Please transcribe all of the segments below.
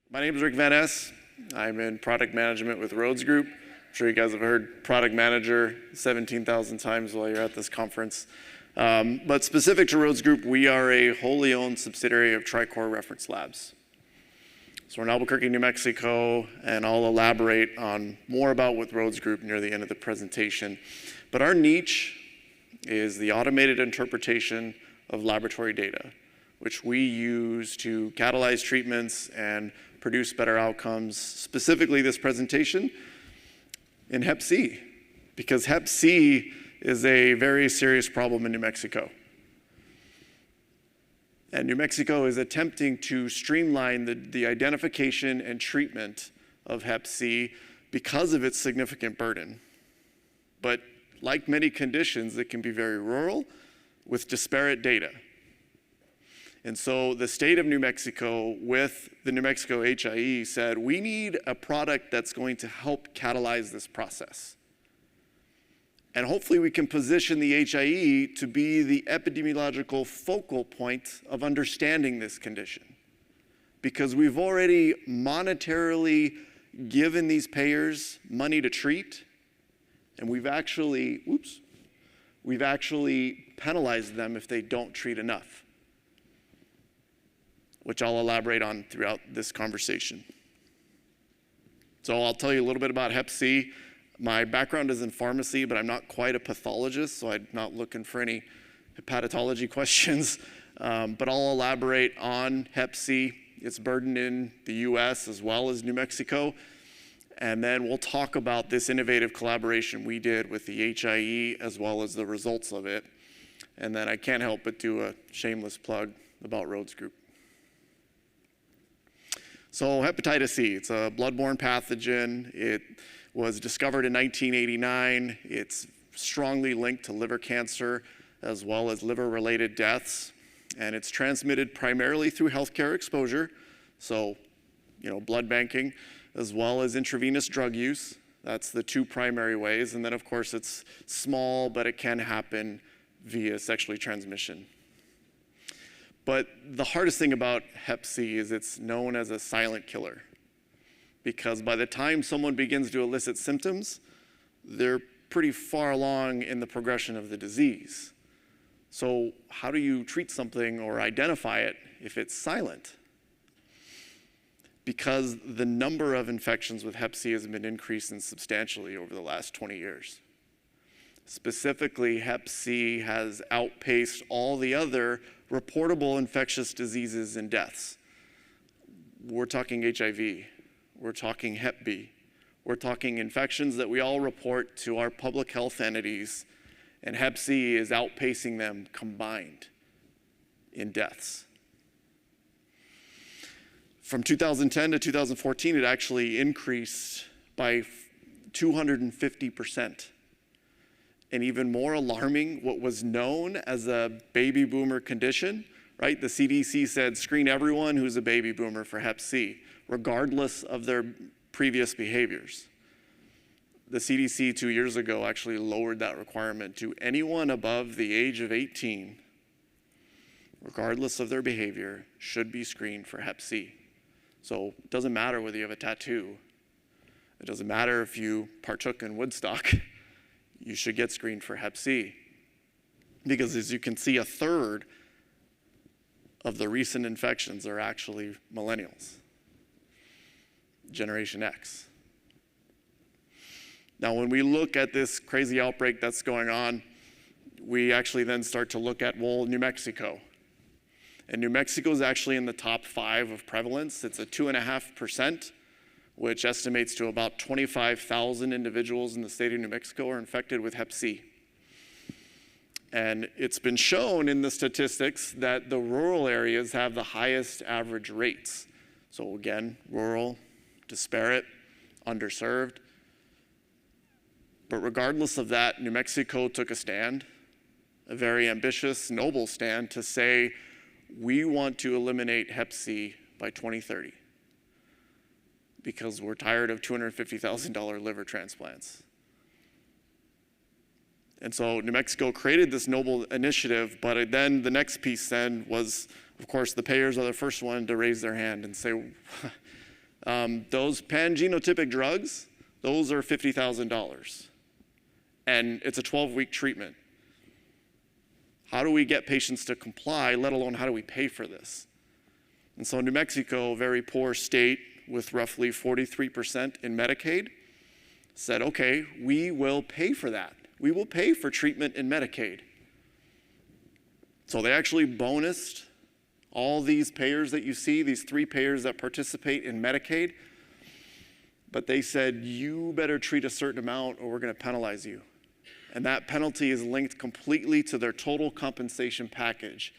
My name is VanNess. I'm in product management with Rhodes Group. I'm sure you guys have heard product manager 17,000 times while you're at this conference. But specific to Rhodes Group, we are a wholly owned subsidiary of Tricor Reference Labs. So we're in Albuquerque, New Mexico, and I'll elaborate on more about with Rhodes Group near the end of the presentation. But our niche is the automated interpretation of laboratory data, which we use to catalyze treatments and produce better outcomes, specifically this presentation in Hep C, because Hep C is a very serious problem in New Mexico. And New Mexico is attempting to streamline the identification and treatment of Hep C because of its significant burden. But like many conditions, it can be very rural with disparate data. And so the state of New Mexico with the New Mexico HIE said, we need a product that's going to help catalyze this process. And hopefully we can position the HIE to be the epidemiological focal point of understanding this condition. Because we've already monetarily given these payers money to treat, and we've actually penalized them if they don't treat enough, which I'll elaborate on throughout this conversation. So I'll tell you a little bit about Hep C. My background is in pharmacy, but I'm not quite a pathologist, so I'm not looking for any hepatology questions. But I'll elaborate on Hep C, its burden in the US as well as New Mexico. And then we'll talk about this innovative collaboration we did with the HIE as well as the results of it. And then I can't help but do a shameless plug about Rhodes Group. So hepatitis C, it's a bloodborne pathogen. It was discovered in 1989. It's strongly linked to liver cancer as well as liver-related deaths. And it's transmitted primarily through healthcare exposure. So, blood banking as well as intravenous drug use. That's the two primary ways. And then of course it's small, but it can happen via sexually transmission. But the hardest thing about Hep C is it's known as a silent killer, because by the time someone begins to elicit symptoms, they're pretty far along in the progression of the disease. So how do you treat something or identify it if it's silent? Because the number of infections with Hep C has been increasing substantially over the last 20 years. Specifically, Hep C has outpaced all the other reportable infectious diseases and deaths. We're talking HIV, we're talking Hep B, we're talking infections that we all report to our public health entities, and Hep C is outpacing them combined in deaths. From 2010 to 2014, it actually increased by 250%. And even more alarming, what was known as a baby boomer condition, right? The CDC said screen everyone who's a baby boomer for Hep C, regardless of their previous behaviors. The CDC 2 years ago actually lowered that requirement to anyone above the age of 18, regardless of their behavior, should be screened for Hep C. So it doesn't matter whether you have a tattoo. It doesn't matter if you partook in Woodstock. You should get screened for Hep C. Because as you can see, a third of the recent infections are actually millennials, Generation X. Now, when we look at this crazy outbreak that's going on, we actually then start to look at, New Mexico. And New Mexico is actually in the top 5 of prevalence. It's a 2.5%. which estimates to about 25,000 individuals in the state of New Mexico are infected with Hep C. And it's been shown in the statistics that the rural areas have the highest average rates. So again, rural, disparate, underserved. But regardless of that, New Mexico took a stand, a very ambitious, noble stand, to say, we want to eliminate Hep C by 2030. Because we're tired of $250,000 liver transplants. And so New Mexico created this noble initiative, but then the next piece then was, of course, the payers are the first one to raise their hand and say, Those pan-genotypic drugs, those are $50,000. And it's a 12-week treatment. How do we get patients to comply, let alone how do we pay for this? And so New Mexico, a very poor state with roughly 43% in Medicaid, said, okay, we will pay for that. We will pay for treatment in Medicaid. So they actually bonused all these payers that you see, these 3 payers that participate in Medicaid, but they said, you better treat a certain amount or we're going to penalize you. And that penalty is linked completely to their total compensation package.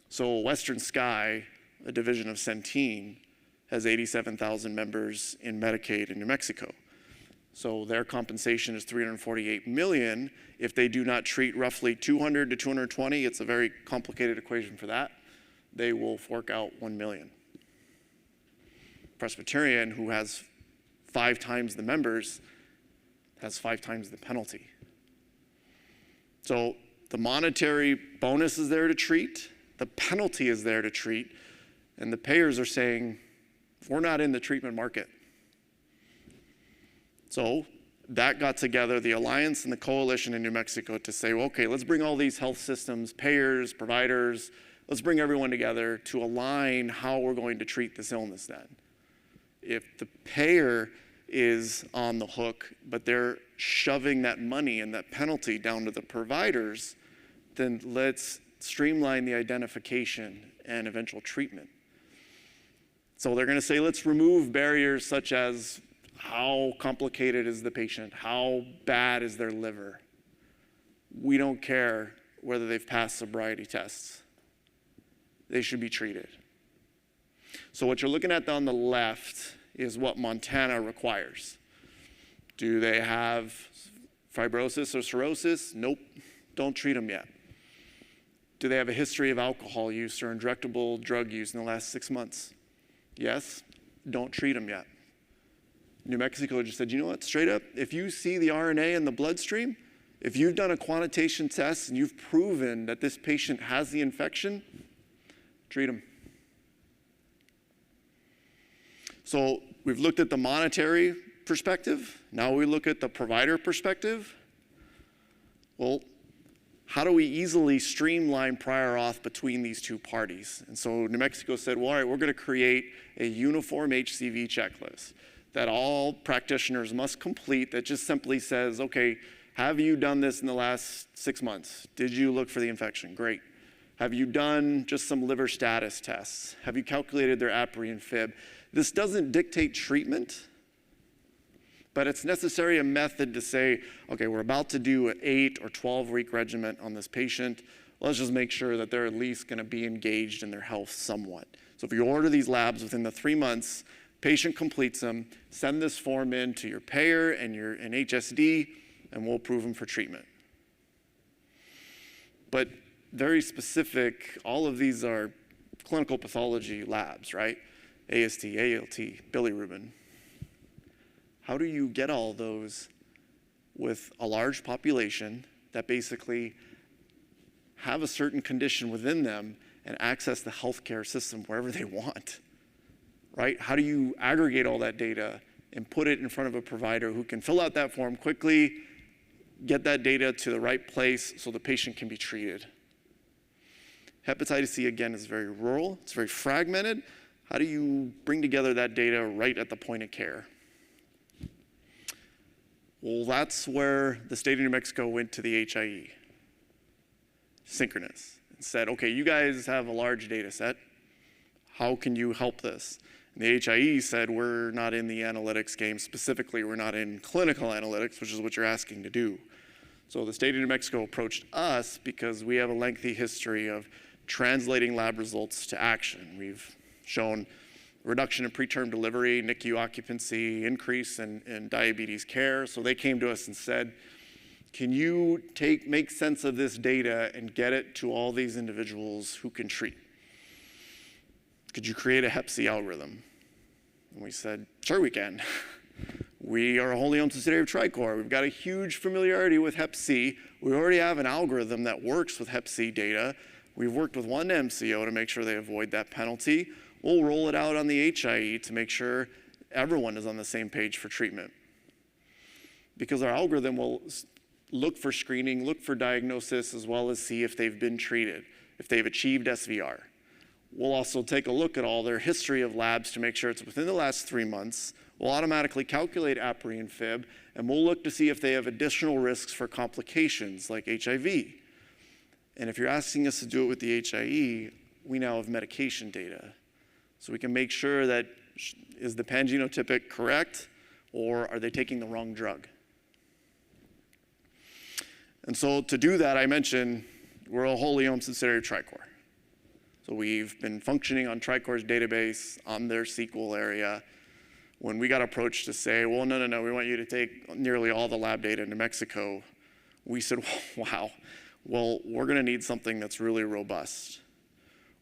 So Western Sky, a division of Centene, has 87,000 members in Medicaid in New Mexico. So their compensation is $348 million. If they do not treat roughly 200 to 220, it's a very complicated equation for that, they will fork out $1 million. Presbyterian, who has 5 times the members, has 5 times the penalty. So the monetary bonus is there to treat, the penalty is there to treat, and the payers are saying, we're not in the treatment market. So that got together the Alliance and the Coalition in New Mexico to say, well, okay, let's bring all these health systems, payers, providers, let's bring everyone together to align how we're going to treat this illness then. If the payer is on the hook, but they're shoving that money and that penalty down to the providers, then let's streamline the identification and eventual treatment. So they're going to say, let's remove barriers such as how complicated is the patient, how bad is their liver. We don't care whether they've passed sobriety tests. They should be treated. So what you're looking at on the left is what Montana requires. Do they have fibrosis or cirrhosis? Nope, don't treat them yet. Do they have a history of alcohol use or injectable drug use in the last 6 months? Yes, don't treat them yet. New Mexico just said, you know what, straight up, if you see the RNA in the bloodstream, if you've done a quantitation test and you've proven that this patient has the infection, treat them. So we've looked at the monetary perspective. Now we look at the provider perspective. Well, how do we easily streamline prior auth between these two parties? And so New Mexico said, well, all right, we're going to create a uniform HCV checklist that all practitioners must complete that just simply says, okay, have you done this in the last 6 months? Did you look for the infection? Great. Have you done just some liver status tests? Have you calculated their APRI and FIB? This doesn't dictate treatment, but it's necessary a method to say, okay, we're about to do an 8 or 12-week regimen on this patient. Let's just make sure that they're at least going to be engaged in their health somewhat. So if you order these labs within the 3 months, patient completes them, send this form in to your payer and your HSD, and we'll approve them for treatment. But very specific, all of these are clinical pathology labs, right? AST, ALT, bilirubin. How do you get all those with a large population that basically have a certain condition within them and access the healthcare system wherever they want, right? How do you aggregate all that data and put it in front of a provider who can fill out that form quickly, get that data to the right place so the patient can be treated? Hepatitis C, again, is very rural. It's very fragmented. How do you bring together that data right at the point of care? Well, that's where the state of New Mexico went to the HIE, Synchronous, and said, okay, you guys have a large data set. How can you help this? And the HIE said, we're not in the analytics game. Specifically, we're not in clinical analytics, which is what you're asking to do. So the state of New Mexico approached us because we have a lengthy history of translating lab results to action. We've shown reduction in preterm delivery, NICU occupancy, increase in diabetes care. So they came to us and said, can you make sense of this data and get it to all these individuals who can treat? Could you create a Hep C algorithm? And we said, sure we can. We are a wholly owned subsidiary of Tricor. We've got a huge familiarity with Hep C. We already have an algorithm that works with Hep C data. We've worked with one MCO to make sure they avoid that penalty. we'll roll it out on the HIE to make sure everyone is on the same page for treatment. Because our algorithm will look for screening, look for diagnosis, as well as see if they've been treated, if they've achieved SVR. We'll also take a look at all their history of labs to make sure it's within the last 3 months. We'll automatically calculate APRI and FIB, and we'll look to see if they have additional risks for complications like HIV. And if you're asking us to do it with the HIE, we now have medication data. So we can make sure that is the pangenotypic correct, or are they taking the wrong drug? And so to do that, I mentioned we're a wholly owned subsidiary of TriCor. So we've been functioning on TriCor's database, on their SQL area. When we got approached to say, well, no, we want you to take nearly all the lab data into Mexico, we said, wow, well, we're gonna need something that's really robust.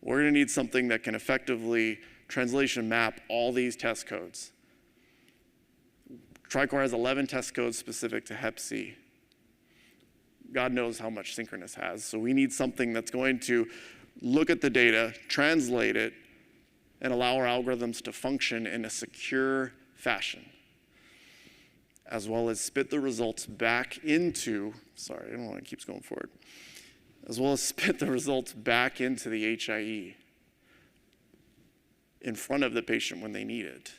We're gonna need something that can effectively translation map all these test codes. TriCor has 11 test codes specific to Hep C. God knows how much Synchronous has. So we need something that's going to look at the data, translate it, and allow our algorithms to function in a secure fashion, as well as spit the results back into, sorry, I don't know why it keeps going forward, as well as spit the results back into the HIE in front of the patient when they need it.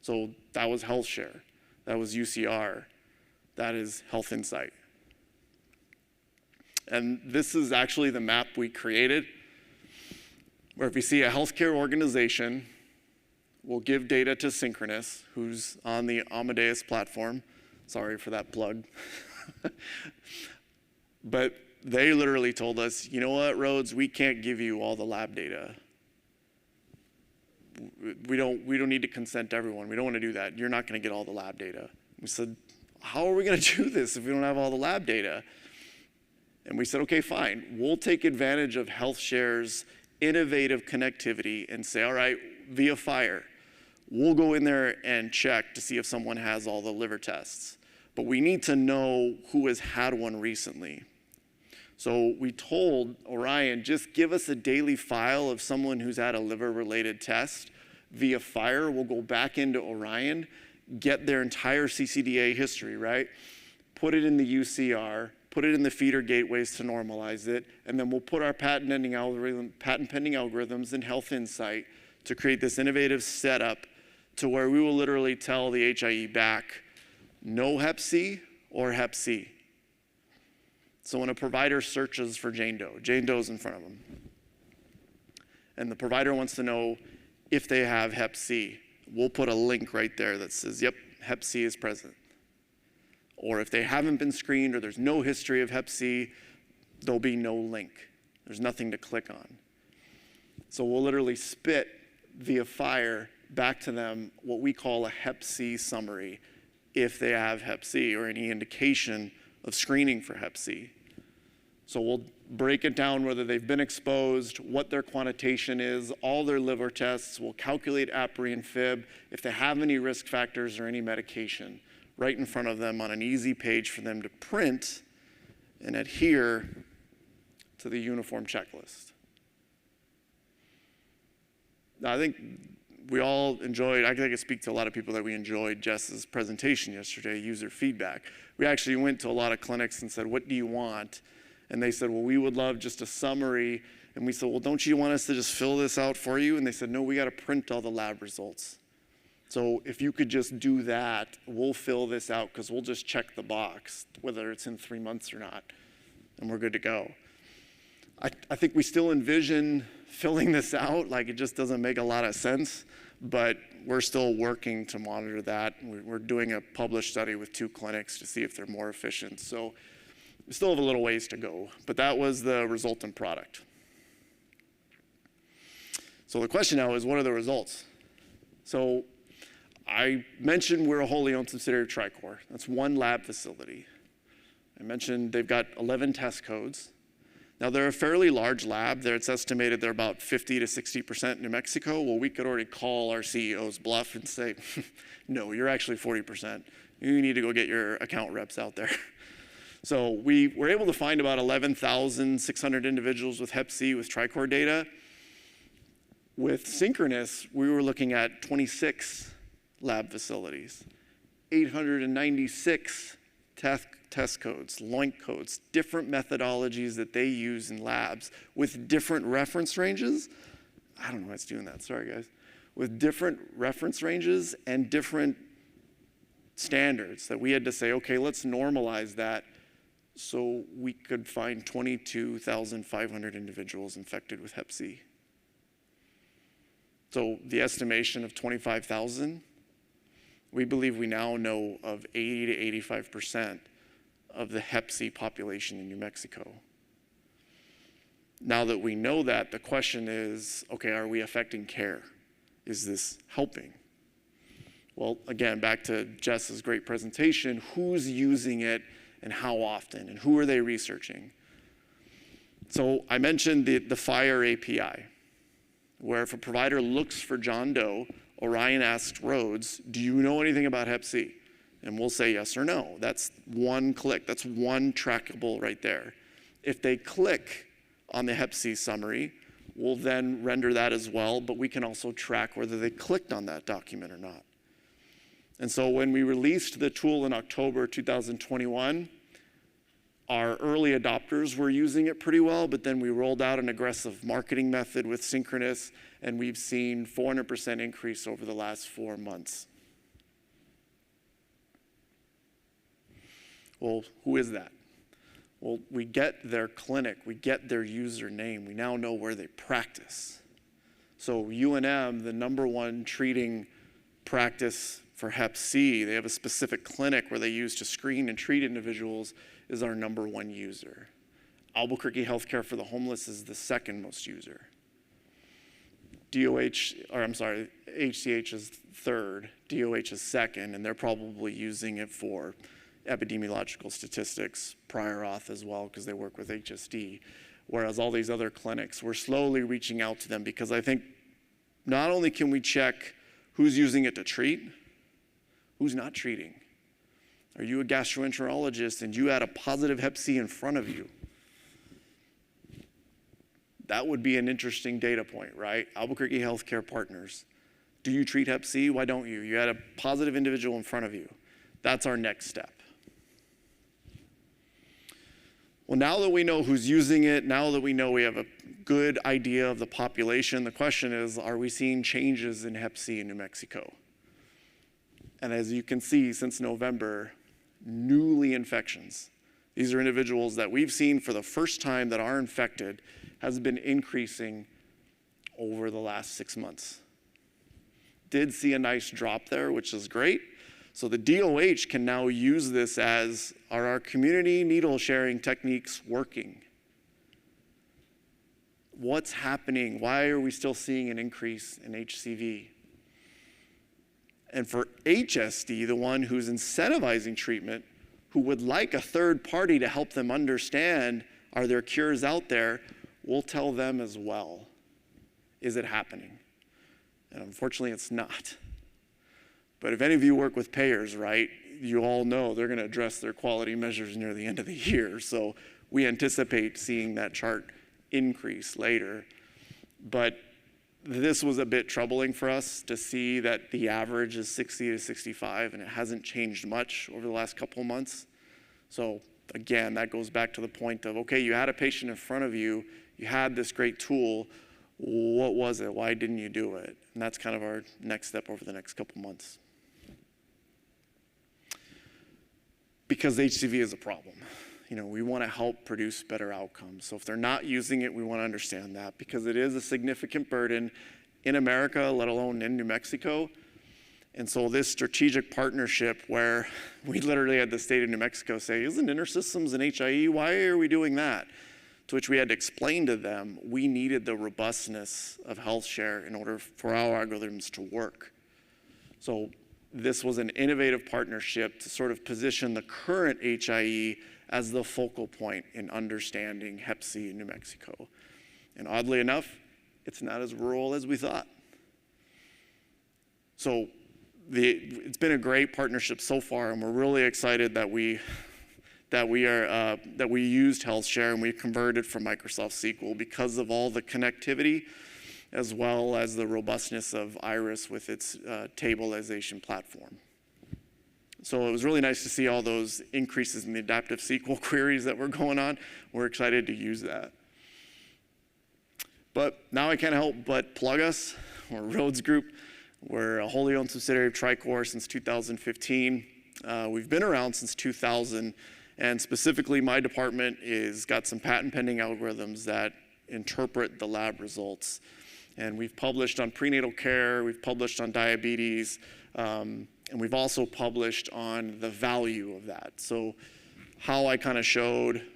So that was HealthShare, that was UCR, that is Health Insight. And this is actually the map we created, where if you see a healthcare organization, we'll give data to Synchronous, who's on the Amadeus platform. Sorry for that plug. But they literally told us, you know what, Rhodes, we can't give you all the lab data. We don't need to consent to everyone. We don't want to do that. You're not going to get all the lab data. We said, how are we going to do this if we don't have all the lab data? And we said, okay, fine. We'll take advantage of HealthShare's innovative connectivity and say, all right, via FHIR, we'll go in there and check to see if someone has all the liver tests. But we need to know who has had one recently. So we told Orion, just give us a daily file of someone who's had a liver-related test. Via FHIR, we'll go back into Orion, get their entire CCDA history, right? Put it in the UCR, put it in the feeder gateways to normalize it, and then we'll put our patent-pending algorithms in Health Insight to create this innovative setup to where we will literally tell the HIE back, no Hep C or Hep C. So when a provider searches for Jane Doe's in front of them, and the provider wants to know if they have Hep C, we'll put a link right there that says, yep, Hep C is present. Or if they haven't been screened or there's no history of Hep C, there'll be no link. There's nothing to click on. So we'll literally spit via FHIR back to them what we call a Hep C summary if they have Hep C or any indication of screening for Hep C. So we'll break it down whether they've been exposed, what their quantitation is, all their liver tests. We'll calculate APRI and FIB, if they have any risk factors or any medication, right in front of them on an easy page for them to print and adhere to the uniform checklist. Now, I think we all enjoyed, I think I could speak to a lot of people that we enjoyed Jess's presentation yesterday, user feedback. We actually went to a lot of clinics and said, what do you want? And they said, well, we would love just a summary. And we said, well, don't you want us to just fill this out for you? And they said, no, we got to print all the lab results. So if you could just do that, we'll fill this out because we'll just check the box, whether it's in 3 months or not, and we're good to go. I think we still envision filling this out, like it just doesn't make a lot of sense, but we're still working to monitor that. We're doing a published study with 2 clinics to see if they're more efficient. So we still have a little ways to go, but that was the resultant product. So the question now is, what are the results? So I mentioned we're a wholly owned subsidiary of TriCor. That's 1 lab facility. I mentioned they've got 11 test codes. Now they're a fairly large lab. It's estimated they're about 50 to 60% New Mexico. Well, we could already call our CEO's bluff and say, no, you're actually 40%. You need to go get your account reps out there. So we were able to find about 11,600 individuals with Hep C with TriCor data. With synchronous, we were looking at 26 lab facilities, 896 test codes, LOINC codes, different methodologies that they use in labs with different reference ranges. I don't know why it's doing that, sorry guys. With different reference ranges and different standards that we had to say, okay, let's normalize that so we could find 22,500 individuals infected with hep C. So the estimation of 25,000, we believe we now know of 80 to 85% of the hep C population in New Mexico. Now that we know that, the question is, okay, are we affecting care? Is this helping? Well, again, back to Jess's great presentation, who's using it and how often, and who are they researching? So I mentioned the FHIR API, where if a provider looks for John Doe, Orion asks Rhodes, do you know anything about hep C? And we'll say yes or no. That's one click, that's one trackable right there. If they click on the hep C summary, we'll then render that as well, but we can also track whether they clicked on that document or not. And so when we released the tool in October 2021, our early adopters were using it pretty well, but then we rolled out an aggressive marketing method with synchronous, and we've seen 400% increase over the last 4 months. Well, who is that? Well, we get their clinic, we get their username, we now know where they practice. So UNM, the #1 treating practice for hep C, they have a specific clinic where they use to screen and treat individuals, is our #1 user. Albuquerque Healthcare for the Homeless is the second most user. HCH is third, DOH is second, and they're probably using it for epidemiological statistics, prior auth as well, because they work with HSD. Whereas all these other clinics, we're slowly reaching out to them because I think not only can we check who's using it to treat, who's not treating. Are you a gastroenterologist and you had a positive hep C in front of you? That would be an interesting data point, right? Albuquerque Healthcare Partners. Do you treat hep C? Why don't you? You had a positive individual in front of you. That's our next step. Well, now that we know who's using it, now that we know we have a good idea of the population, the question is, are we seeing changes in hep C in New Mexico? And as you can see, since November, newly infections. These are individuals that we've seen for the first time that are infected has been increasing over the last 6 months. Did see a nice drop there, which is great. So the DOH can now use this as, are our community needle sharing techniques working? What's happening? Why are we still seeing an increase in HCV? And for HSD, the one who's incentivizing treatment, who would like a third party to help them understand, are there cures out there? We'll tell them as well. Is it happening? And unfortunately, it's not. But if any of you work with payers, right, you all know they're going to address their quality measures near the end of the year. So we anticipate seeing that chart increase later. But this was a bit troubling for us to see that the average is 60 to 65, and it hasn't changed much over the last couple of months. So again, that goes back to the point of, okay, you had a patient in front of you, you had this great tool, what was it? Why didn't you do it? And that's kind of our next step over the next couple months. Because HCV is a problem. You know, we want to help produce better outcomes. So if they're not using it, we want to understand that because it is a significant burden in America, let alone in New Mexico. And so this strategic partnership where we literally had the state of New Mexico say, isn't InterSystems an HIE? Why are we doing that? To which we had to explain to them, we needed the robustness of health share in order for our algorithms to work. So this was an innovative partnership to sort of position the current HIE as the focal point in understanding hep C in New Mexico. And oddly enough, it's not as rural as we thought. So it's been a great partnership so far, and we're really excited that we used HealthShare and we converted from Microsoft SQL because of all the connectivity as well as the robustness of Iris with its tableization platform. So it was really nice to see all those increases in the adaptive SQL queries that were going on. We're excited to use that. But now I can't help but plug us. We're Rhodes Group. We're a wholly owned subsidiary of Tricor since 2015. We've been around since 2000, and specifically my department is got some patent pending algorithms that interpret the lab results. And we've published on prenatal care, we've published on diabetes, and we've also published on the value of that. So how I kind of showed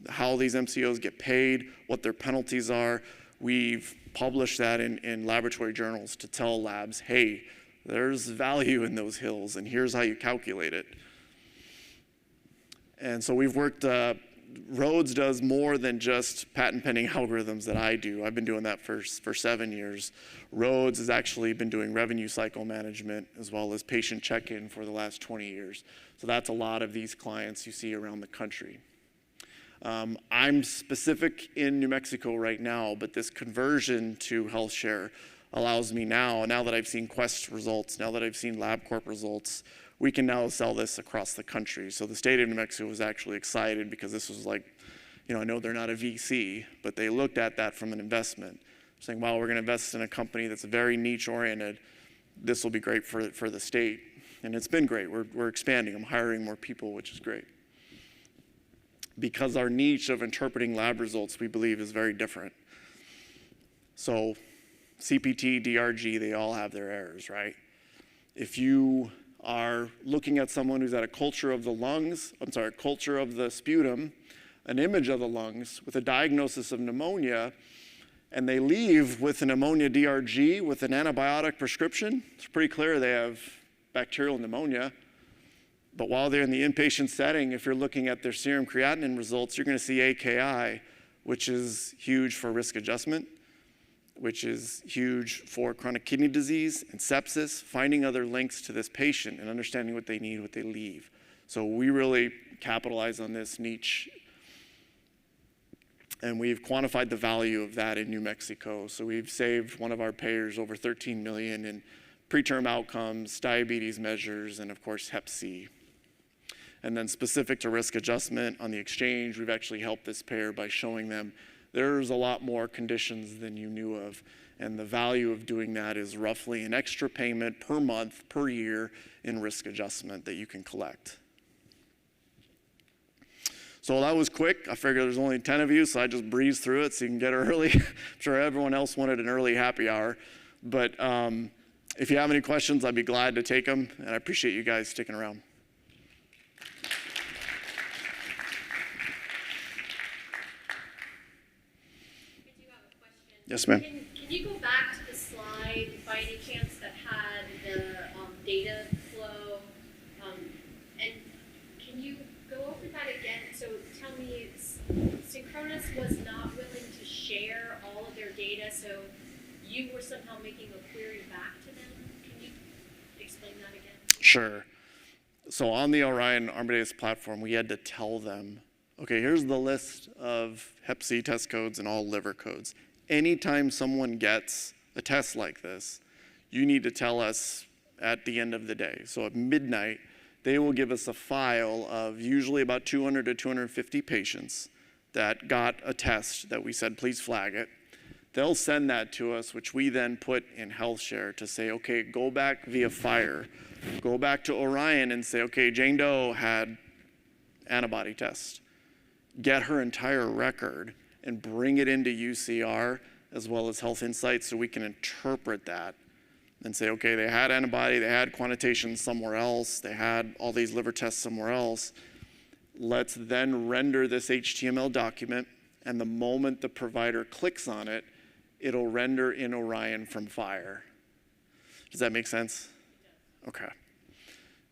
how these MCOs get paid, what their penalties are, we've published that in laboratory journals to tell labs, hey, there's value in those hills, and here's how you calculate it. And so we've worked, Rhodes does more than just patent pending algorithms that I do. I've been doing that for 7 years. Rhodes has actually been doing revenue cycle management as well as patient check-in for the last 20 years. So that's a lot of these clients you see around the country. I'm specific in New Mexico right now, but this conversion to HealthShare allows me now that I've seen Quest results, now that I've seen LabCorp results, we can now sell this across the country. So the state of New Mexico was actually excited because this was like, I know they're not a VC, but they looked at that from an investment, saying, wow, we're gonna invest in a company that's very niche oriented. This will be great for the state. And it's been great, we're expanding, I'm hiring more people, which is great. Because our niche of interpreting lab results, we believe, is very different. So CPT, DRG, they all have their errors, right? If you are looking at someone who's at a culture of the lungs, culture of the sputum, an image of the lungs with a diagnosis of pneumonia, and they leave with an ammonia DRG with an antibiotic prescription, it's pretty clear they have bacterial pneumonia. But while they're in the inpatient setting, if you're looking at their serum creatinine results, you're going to see AKI, which is huge for risk adjustment, which is huge for chronic kidney disease and sepsis, finding other links to this patient and understanding what they need, what they leave. So we really capitalize on this niche. And we've quantified the value of that in New Mexico. So we've saved one of our payers over $13 million in preterm outcomes, diabetes measures, and of course, Hep C. And then specific to risk adjustment on the exchange, we've actually helped this payer by showing them there's a lot more conditions than you knew of. And the value of doing that is roughly an extra payment per month, per year in risk adjustment that you can collect. So that was quick. I figured there's only 10 of you, so I just breezed through it so you can get early. I'm sure everyone else wanted an early happy hour. But if you have any questions, I'd be glad to take them. And I appreciate you guys sticking around. Yes, ma'am. Can you go back to the slide by any chance that had the data flow? And can you go over that again? So tell me, Synchronous was not willing to share all of their data, so you were somehow making a query back to them. Can you explain that again? Sure. So on the Orion Amadeus platform, we had to tell them, okay, here's the list of Hep C test codes and all liver codes. Anytime someone gets a test like this, you need to tell us at the end of the day. So at midnight, they will give us a file of usually about 200 to 250 patients that got a test that we said, please flag it. They'll send that to us, which we then put in HealthShare to say, okay, go back via FHIR. Go back to Orion and say, okay, Jane Doe had antibody test. Get her entire record and bring it into UCR as well as Health Insights so we can interpret that and say, okay, they had antibody, they had quantitation somewhere else, they had all these liver tests somewhere else. Let's then render this HTML document, and the moment the provider clicks on it, it'll render in Orion from FHIR. Does that make sense? Okay.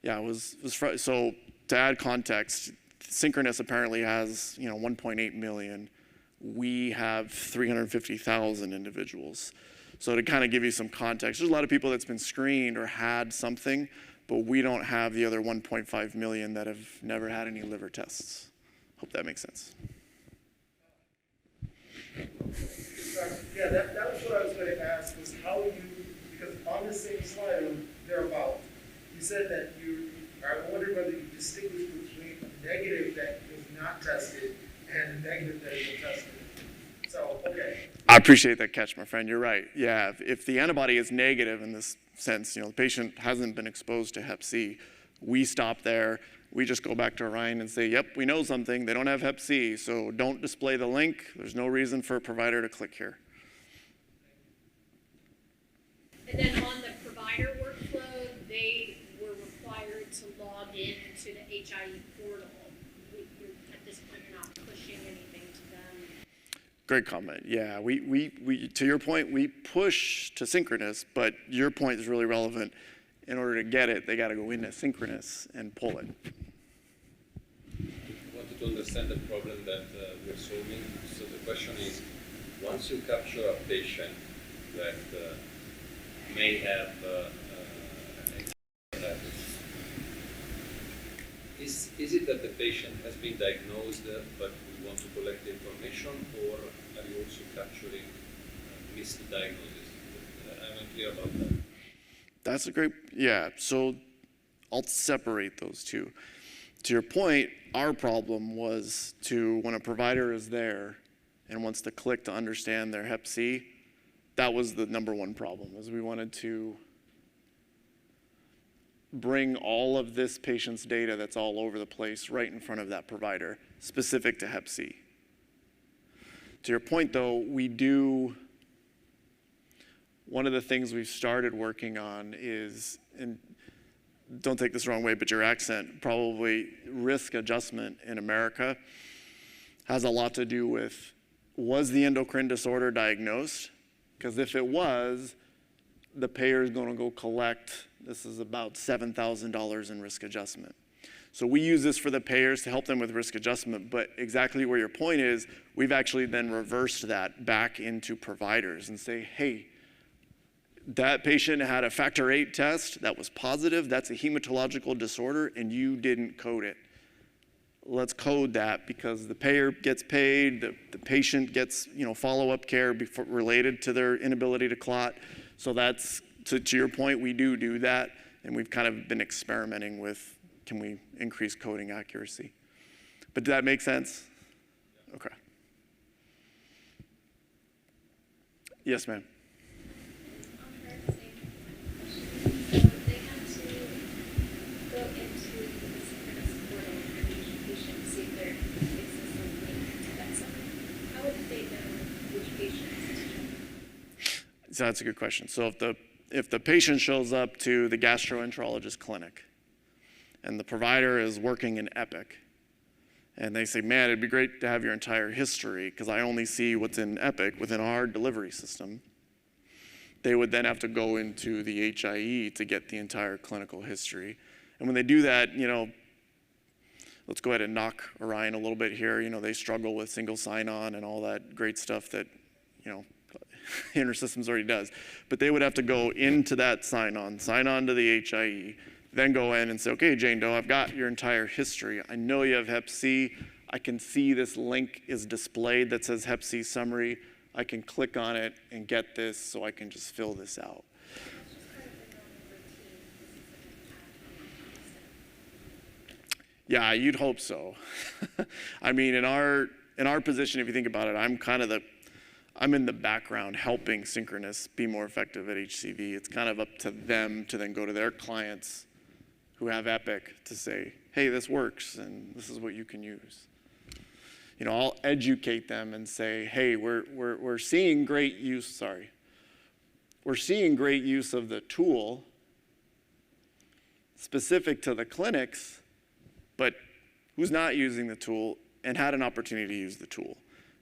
Yeah, so to add context, Synchronous apparently has 1.8 million. We have 350,000 individuals. So to kind of give you some context, there's a lot of people that's been screened or had something, but we don't have the other 1.5 million that have never had any liver tests. Hope that makes sense. Yeah, that was what I was going to ask. how you, because on the same slide or thereabout, you said that I wondered whether you distinguish between a negative that was not tested and a negative that is tested. So, okay. I appreciate that catch, my friend. You're right. Yeah, if the antibody is negative in this sense, the patient hasn't been exposed to hep C, we stop there. We just go back to Orion and say, yep, we know something. They don't have hep C, so don't display the link. There's no reason for a provider to click here. And then on the provider workflow, they were required to log in to the HIE portal. At this point, you're not pushing anything to them. Great comment. Yeah, we to your point, we push to synchronous, but your point is really relevant. In order to get it, they got to go into synchronous and pull it. I wanted to understand the problem that we're solving. So the question is, once you capture a patient that may have hepatitis, is it that the patient has been diagnosed but we want to collect the information, or are you also capturing misdiagnosis? I'm unclear about that. That's a great, yeah. So I'll separate those two. To your point, our problem was when a provider is there and wants to click to understand their hep C, that was the number one problem, is we wanted to bring all of this patient's data that's all over the place right in front of that provider, specific to hep C. To your point though, one of the things we've started working on is, and don't take this the wrong way, but your accent, probably risk adjustment in America has a lot to do with, was the endocrine disorder diagnosed? Because if it was, the payer is going to go collect, this is about $7,000 in risk adjustment. So we use this for the payers to help them with risk adjustment, but exactly where your point is, we've actually then reversed that back into providers and say, hey, that patient had a factor VIII test that was positive, that's a hematological disorder, and you didn't code it. Let's code that, because the payer gets paid, the patient gets follow-up care related to their inability to clot. So that's, to your point, we do that, and we've kind of been experimenting with, can we increase coding accuracy? But did that make sense? Okay. Yes, ma'am. So that's a good question. So if the patient shows up to the gastroenterologist clinic and the provider is working in Epic and they say, man, it'd be great to have your entire history because I only see what's in Epic within our delivery system, they would then have to go into the HIE to get the entire clinical history. And when they do that, let's go ahead and knock Orion a little bit here. They struggle with single sign-on and all that great stuff that, InterSystems already does. But they would have to go into that sign on to the HIE, then go in and say, okay, Jane Doe, I've got your entire history. I know you have hep C. I can see this link is displayed that says hep C summary. I can click on it and get this, so I can just fill this out. Yeah, you'd hope so. I mean, in our position, if you think about it, I'm in the background helping Synchronous be more effective at HCV. It's kind of up to them to then go to their clients who have Epic to say, hey, this works and this is what you can use. I'll educate them and say, hey, we're seeing great use, We're seeing great use of the tool specific to the clinics, but who's not using the tool and had an opportunity to use the tool?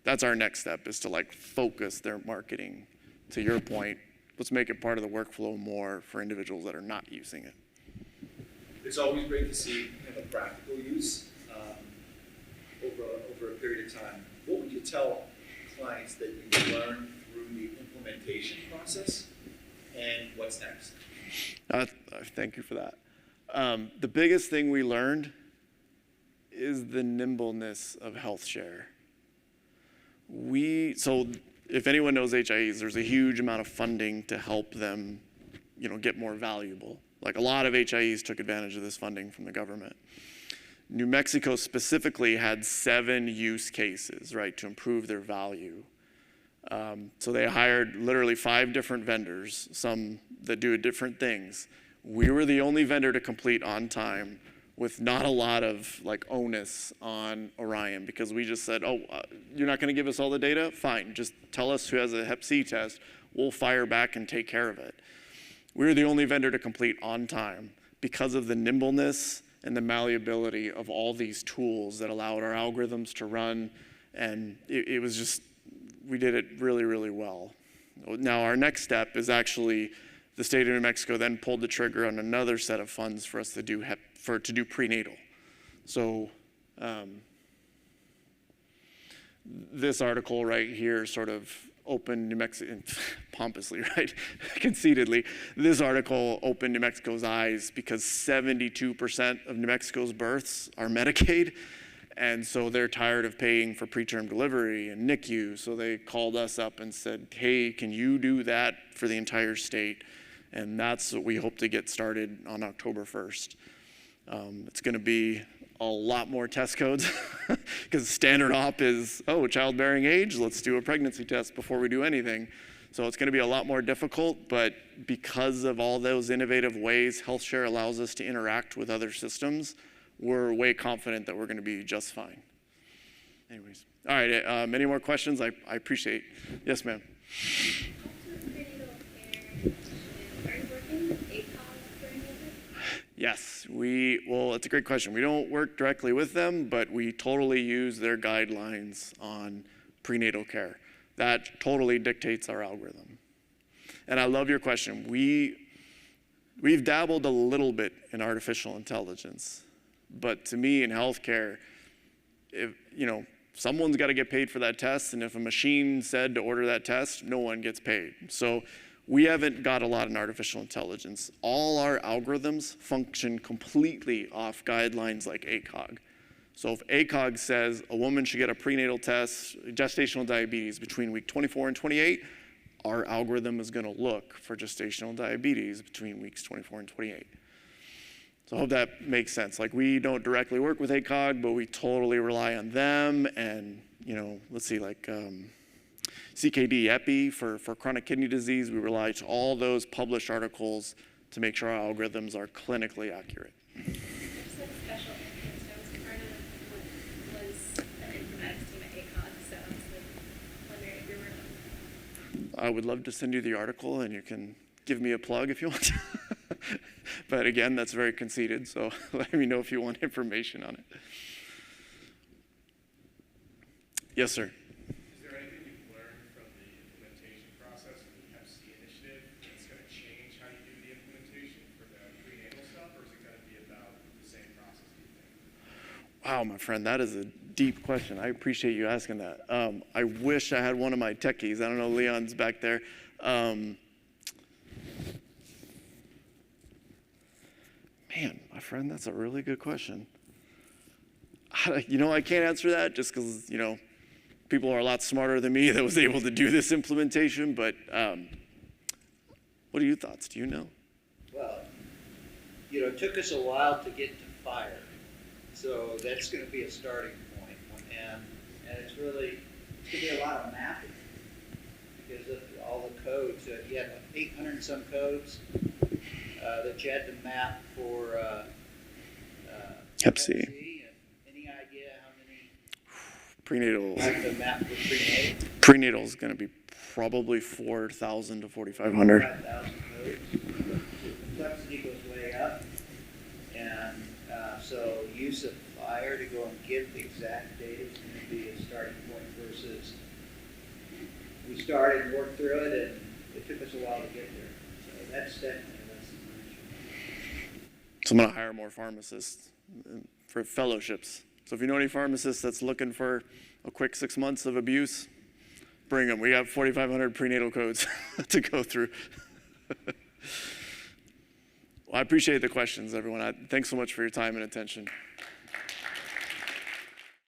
That's our next step, is to focus their marketing. To your point, let's make it part of the workflow more for individuals that are not using it. It's always great to see a practical use over a period of time. What would you tell clients that you learned through the implementation process, and what's next? Thank you for that. The biggest thing we learned is the nimbleness of HealthShare. So if anyone knows HIEs, there's a huge amount of funding to help them, get more valuable. Like a lot of HIEs took advantage of this funding from the government. New Mexico specifically had 7 use cases, right, to improve their value. So they hired literally 5 different vendors, some that do different things. We were the only vendor to complete on time with not a lot of onus on Orion, because we just said, you're not going to give us all the data? Fine, just tell us who has a hep C test. We'll fire back and take care of it. We were the only vendor to complete on time because of the nimbleness and the malleability of all these tools that allowed our algorithms to run. And it was just, we did it really, really well. Now our next step is actually the state of New Mexico then pulled the trigger on another set of funds for us to do prenatal. So this article right here sort of opened New Mexico, pompously, right, conceitedly, this article opened New Mexico's eyes because 72% of New Mexico's births are Medicaid. And so they're tired of paying for preterm delivery and NICU. So they called us up and said, hey, can you do that for the entire state? And that's what we hope to get started on October 1st. It's going to be a lot more test codes because standard op is, childbearing age, let's do a pregnancy test before we do anything. So it's going to be a lot more difficult, but because of all those innovative ways HealthShare allows us to interact with other systems, we're way confident that we're going to be just fine. Anyways, all right, any more questions? I appreciate. Yes, ma'am. Yes, well, it's a great question. We don't work directly with them, but we totally use their guidelines on prenatal care. That totally dictates our algorithm. And I love your question. We've dabbled a little bit in artificial intelligence, but to me in healthcare, if, someone's got to get paid for that test, and if a machine said to order that test, no one gets paid. So we haven't got a lot in artificial intelligence. All our algorithms function completely off guidelines like ACOG. So if ACOG says a woman should get a prenatal test, gestational diabetes between week 24 and 28, our algorithm is going to look for gestational diabetes between weeks 24 and 28. So I hope that makes sense. We don't directly work with ACOG, but we totally rely on them. And, let's see, CKD epi for chronic kidney disease, we rely to all those published articles to make sure our algorithms are clinically accurate. I just had a special interest. I was part of what was an informatics team at ACOG, so I was wondering if you were. I would love to send you the article, and you can give me a plug if you want. But again, that's very conceited, so let me know if you want information on it. Yes, sir. Is there anything you've learned from the implementation process of the hep C initiative that's going to change how you do the implementation for the prenatal stuff, or is it going to be about the same process, do you think? Wow, my friend, that is a deep question. I appreciate you asking that. I wish I had one of my techies. I don't know, Leon's back there. Man, my friend, that's a really good question. I can't answer that just because, people are a lot smarter than me that was able to do this implementation, but what are your thoughts? Do you know? Well, it took us a while to get to fire, so that's going to be a starting point, and it's going to be a lot of mapping because of all the codes. You had 800 and some codes that you had to map for Hep C. Any idea how many? Prenatal. You have to map for prenatal. Prenatal is going to be probably 4,000 to 4,500. 5,000 codes. The complexity goes way up, and so use of fire to go and get the exact data is going to be a starting point versus we started and worked through it, and it took us a while to get there. So that's definitely a lesson learned. So I'm going to hire more pharmacists for fellowships. So if you know any pharmacists that's looking for a quick 6 months of abuse, bring them. We got 4,500 prenatal codes to go through. Well, I appreciate the questions, everyone. Thanks so much for your time and attention.